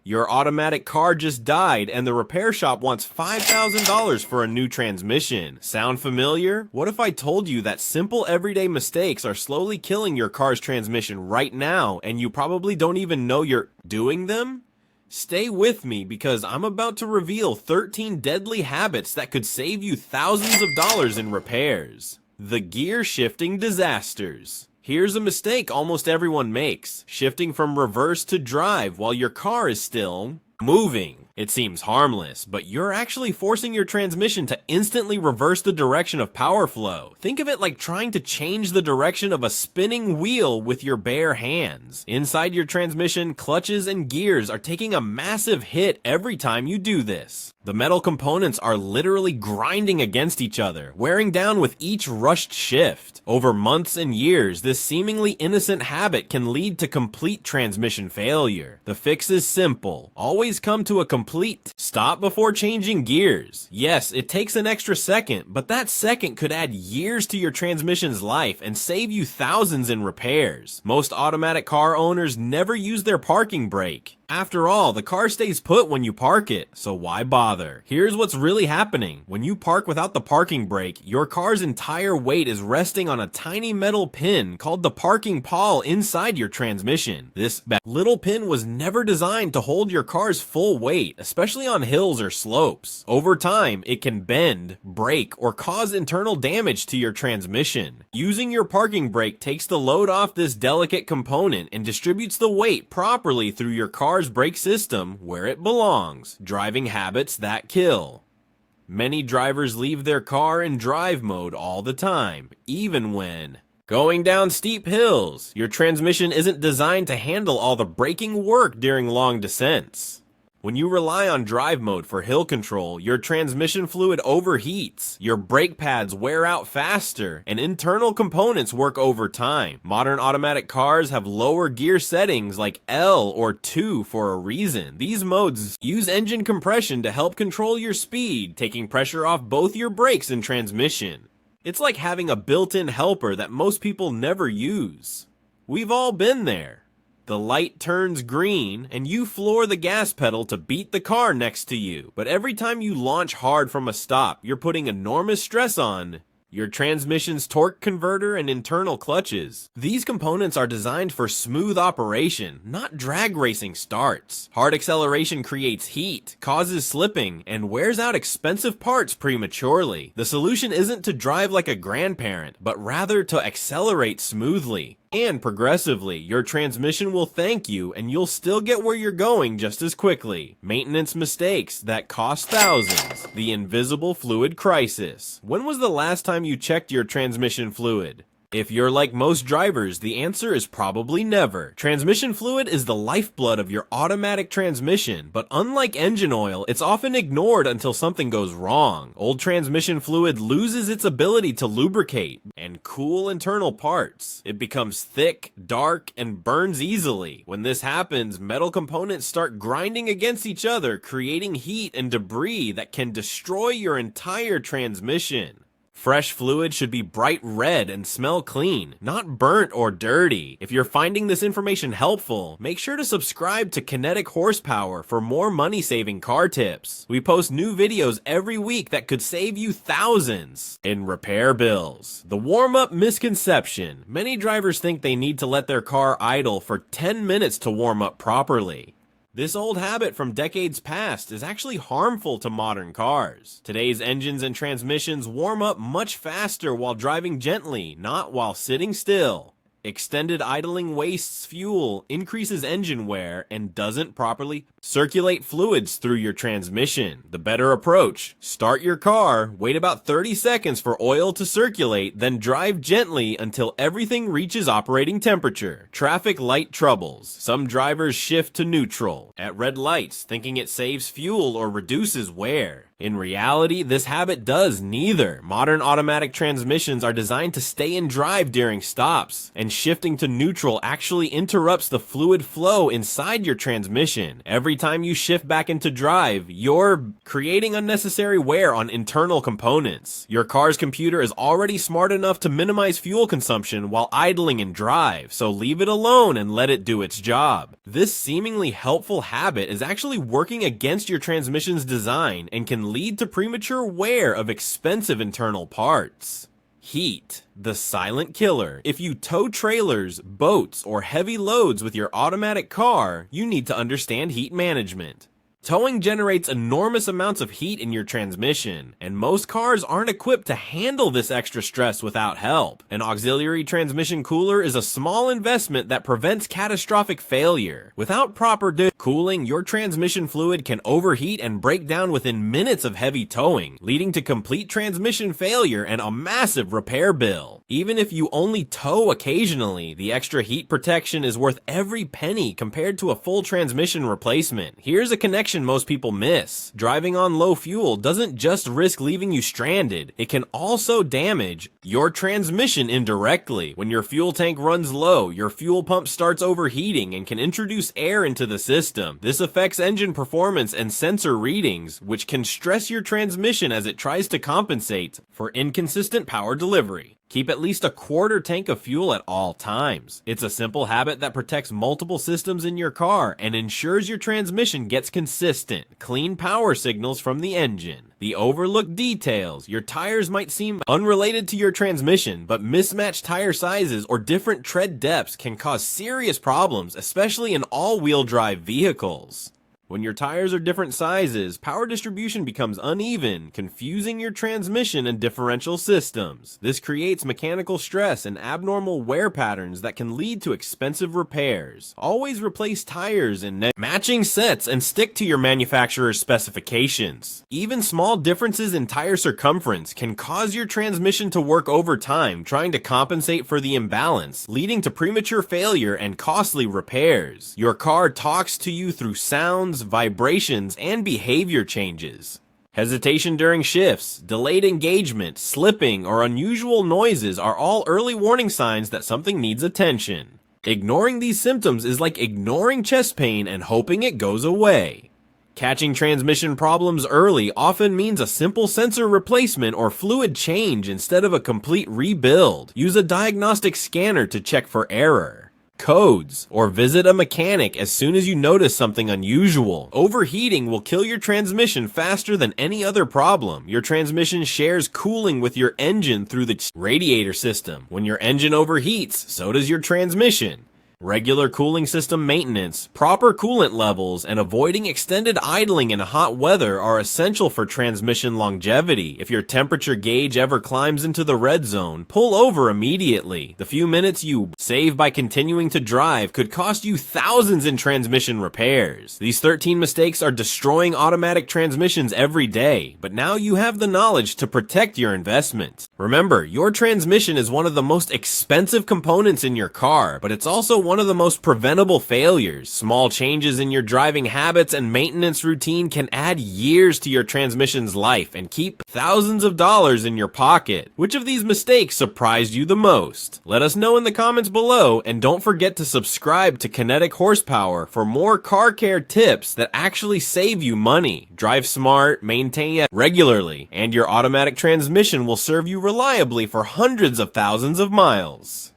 Your automatic car just died and the repair shop wants $5,000 for a new transmission. Sound familiar? What if I told you that simple everyday mistakes are slowly killing your car's transmission right now and you probably don't even know you're doing them? Stay with me because I'm about to reveal 13 deadly habits that could save you thousands of dollars in repairs. The gear shifting disasters. Here's a mistake almost everyone makes: shifting from reverse to drive while your car is still moving. It seems harmless, but you're actually forcing your transmission to instantly reverse the direction of power flow. Think of it like trying to change the direction of a spinning wheel with your bare hands. Inside your transmission, clutches and gears are taking a massive hit every time you do this. The metal components are literally grinding against each other, wearing down with each rushed shift. Over months and years, this seemingly innocent habit can lead to complete transmission failure. The fix is simple. Always come to a complete stop before changing gears. Yes, it takes an extra second, but that second could add years to your transmission's life and save you thousands in repairs. Most automatic car owners never use their parking brake. After all, the car stays put when you park it, so why bother? Here's what's really happening. When you park without the parking brake, your car's entire weight is resting on a tiny metal pin called the parking pawl inside your transmission. This little pin was never designed to hold your car's full weight, especially on hills or slopes. Over time, it can bend, break, or cause internal damage to your transmission. Using your parking brake takes the load off this delicate component and distributes the weight properly through your car's brake system where it belongs. Driving habits that kill. Many drivers leave their car in drive mode all the time, even when going down steep hills. Your transmission isn't designed to handle all the braking work during long descents. When you rely on drive mode for hill control, your transmission fluid overheats, your brake pads wear out faster, and internal components work over time. Modern automatic cars have lower gear settings like L or 2 for a reason. These modes use engine compression to help control your speed, taking pressure off both your brakes and transmission. It's like having a built-in helper that most people never use. We've all been there. The light turns green, and you floor the gas pedal to beat the car next to you. But every time you launch hard from a stop, you're putting enormous stress on your transmission's torque converter and internal clutches. These components are designed for smooth operation, not drag racing starts. Hard acceleration creates heat, causes slipping, and wears out expensive parts prematurely. The solution isn't to drive like a grandparent, but rather to accelerate smoothly. And progressively, your transmission will thank you and you'll still get where you're going just as quickly. Maintenance mistakes that cost thousands. The invisible fluid crisis. When was the last time you checked your transmission fluid? If you're like most drivers, the answer is probably never. Transmission fluid is the lifeblood of your automatic transmission, but unlike engine oil, it's often ignored until something goes wrong. Old transmission fluid loses its ability to lubricate and cool internal parts. It becomes thick, dark, and burns easily. When this happens, metal components start grinding against each other, creating heat and debris that can destroy your entire transmission. Fresh fluid should be bright red and smell clean, not burnt or dirty. If you're finding this information helpful, make sure to subscribe to Kinetic Horsepower for more money-saving car tips. We post new videos every week that could save you thousands in repair bills. The warm-up misconception. Many drivers think they need to let their car idle for 10 minutes to warm up properly. This old habit from decades past is actually harmful to modern cars. Today's engines and transmissions warm up much faster while driving gently, not while sitting still. Extended idling wastes fuel, increases engine wear, and doesn't properly circulate fluids through your transmission. The better approach: start your car, wait about 30 seconds for oil to circulate, then drive gently until everything reaches operating temperature. Traffic light troubles. Some drivers shift to neutral at red lights, thinking it saves fuel or reduces wear. In reality, this habit does neither. Modern automatic transmissions are designed to stay in drive during stops, and shifting to neutral actually interrupts the fluid flow inside your transmission. Every time you shift back into drive, you're creating unnecessary wear on internal components. Your car's computer is already smart enough to minimize fuel consumption while idling in drive, so leave it alone and let it do its job. This seemingly helpful habit is actually working against your transmission's design and can lead to premature wear of expensive internal parts. Heat, the silent killer. If you tow trailers, boats, or heavy loads with your automatic car, you need to understand heat management. Towing generates enormous amounts of heat in your transmission, and most cars aren't equipped to handle this extra stress without help. An auxiliary transmission cooler is a small investment that prevents catastrophic failure. Without proper cooling, your transmission fluid can overheat and break down within minutes of heavy towing, leading to complete transmission failure and a massive repair bill. Even if you only tow occasionally, the extra heat protection is worth every penny compared to a full transmission replacement. Here's a connection most people miss. Driving on low fuel doesn't just risk leaving you stranded, it can also damage your transmission indirectly. When your fuel tank runs low, your fuel pump starts overheating and can introduce air into the system. This affects engine performance and sensor readings, which can stress your transmission as it tries to compensate for inconsistent power delivery. Keep at least a quarter tank of fuel at all times. It's a simple habit that protects multiple systems in your car and ensures your transmission gets consistent, clean power signals from the engine. The overlooked details. Your tires might seem unrelated to your transmission, but mismatched tire sizes or different tread depths can cause serious problems, especially in all-wheel drive vehicles. When your tires are different sizes, power distribution becomes uneven, confusing your transmission and differential systems. This creates mechanical stress and abnormal wear patterns that can lead to expensive repairs. Always replace tires in matching sets and stick to your manufacturer's specifications. Even small differences in tire circumference can cause your transmission to work overtime, trying to compensate for the imbalance, leading to premature failure and costly repairs. Your car talks to you through sounds, vibrations, and behavior changes. Hesitation during shifts, delayed engagement, slipping, or unusual noises are all early warning signs that something needs attention. Ignoring these symptoms is like ignoring chest pain and hoping it goes away. Catching transmission problems early often means a simple sensor replacement or fluid change instead of a complete rebuild. Use a diagnostic scanner to check for error. Codes, or visit a mechanic as soon as you notice something unusual. Overheating will kill your transmission faster than any other problem. Your transmission shares cooling with your engine through the radiator system. When your engine overheats, so does your transmission. Regular cooling system maintenance, proper coolant levels, and avoiding extended idling in hot weather are essential for transmission longevity. If your temperature gauge ever climbs into the red zone, pull over immediately. The few minutes you save by continuing to drive could cost you thousands in transmission repairs. These 13 mistakes are destroying automatic transmissions every day, but now you have the knowledge to protect your investment. Remember, your transmission is one of the most expensive components in your car, but it's also one of the most preventable failures. Small changes in your driving habits and maintenance routine can add years to your transmission's life and keep thousands of dollars in your pocket. Which of these mistakes surprised you the most? Let us know in the comments below, and don't forget to subscribe to Kinetic Horsepower for more car care tips that actually save you money. Drive smart, maintain it regularly, and your automatic transmission will serve you reliably for hundreds of thousands of miles.